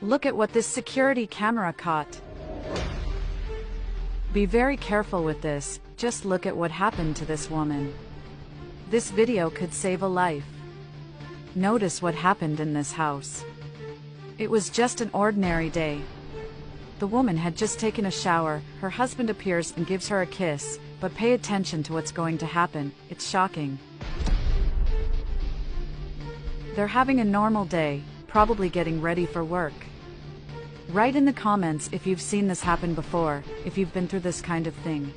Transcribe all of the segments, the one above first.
Look at what this security camera caught. Be very careful with this, just look at what happened to this woman. This video could save a life. Notice what happened in this house. It was just an ordinary day. The woman had just taken a shower, her husband appears and gives her a kiss, but pay attention to what's going to happen, it's shocking. They're having a normal day, probably getting ready for work. Write in the comments if you've seen this happen before, if you've been through this kind of thing.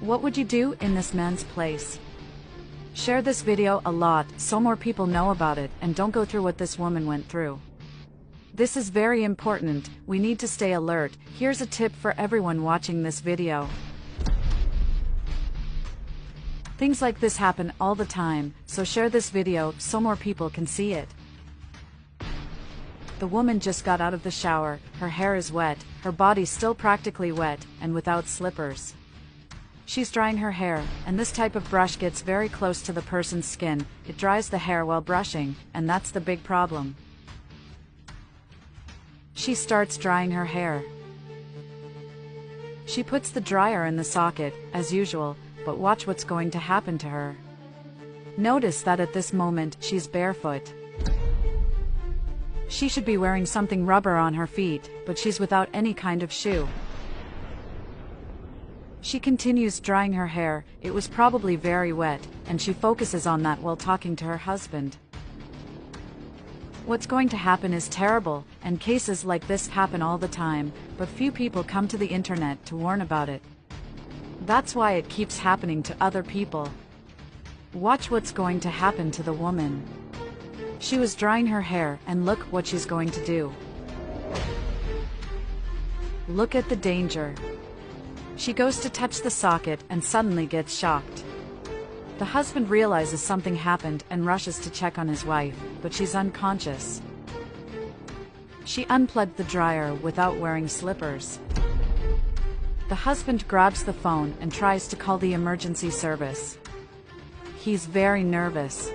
What would you do in this man's place? Share this video a lot so more people know about it and don't go through what this woman went through. This is very important, we need to stay alert. Here's a tip for everyone watching this video. Things like this happen all the time, so share this video so more people can see it. The woman just got out of the shower, her hair is wet, her body still practically wet, and without slippers. She's drying her hair, and this type of brush gets very close to the person's skin, it dries the hair while brushing, and that's the big problem. She starts drying her hair. She puts the dryer in the socket, as usual, but watch what's going to happen to her. Notice that at this moment, she's barefoot. She should be wearing something rubber on her feet, but she's without any kind of shoe. She continues drying her hair, it was probably very wet, and she focuses on that while talking to her husband. What's going to happen is terrible, and cases like this happen all the time, but few people come to the internet to warn about it. That's why it keeps happening to other people. Watch what's going to happen to the woman. She was drying her hair, and look what she's going to do. Look at the danger. She goes to touch the socket and suddenly gets shocked. The husband realizes something happened and rushes to check on his wife, but she's unconscious. She unplugged the dryer without wearing slippers. The husband grabs the phone and tries to call the emergency service. He's very nervous.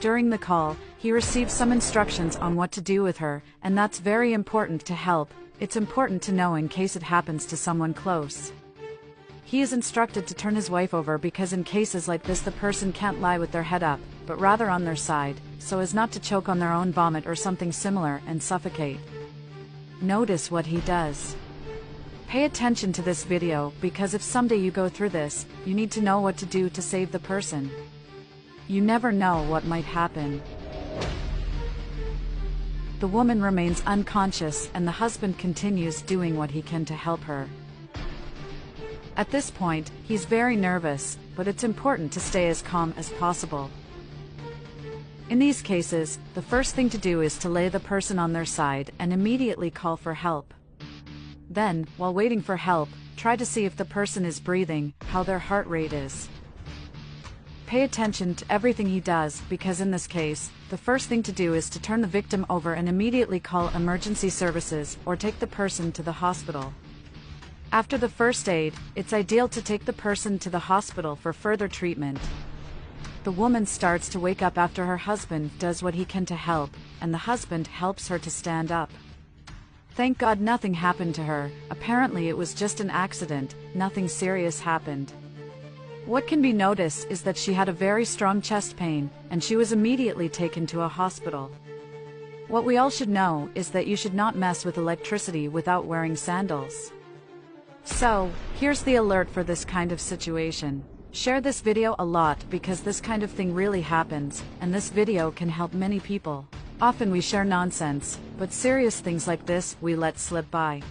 During the call, he receives some instructions on what to do with her, and that's very important to help. It's important to know in case it happens to someone close. He is instructed to turn his wife over because in cases like this the person can't lie with their head up, but rather on their side, so as not to choke on their own vomit or something similar and suffocate. Notice what he does. Pay attention to this video because if someday you go through this, you need to know what to do to save the person. You never know what might happen. The woman remains unconscious and the husband continues doing what he can to help her. At this point, he's very nervous, but it's important to stay as calm as possible. In these cases, the first thing to do is to lay the person on their side and immediately call for help. Then, while waiting for help, try to see if the person is breathing, how their heart rate is. Pay attention to everything he does because in this case, the first thing to do is to turn the victim over and immediately call emergency services or take the person to the hospital. After the first aid, it's ideal to take the person to the hospital for further treatment. The woman starts to wake up after her husband does what he can to help, and the husband helps her to stand up. Thank God nothing happened to her, apparently it was just an accident, nothing serious happened. What can be noticed is that she had a very strong chest pain, and she was immediately taken to a hospital. What we all should know is that you should not mess with electricity without wearing sandals. So, here's the alert for this kind of situation. Share this video a lot because this kind of thing really happens, and this video can help many people. Often we share nonsense, but serious things like this we let slip by.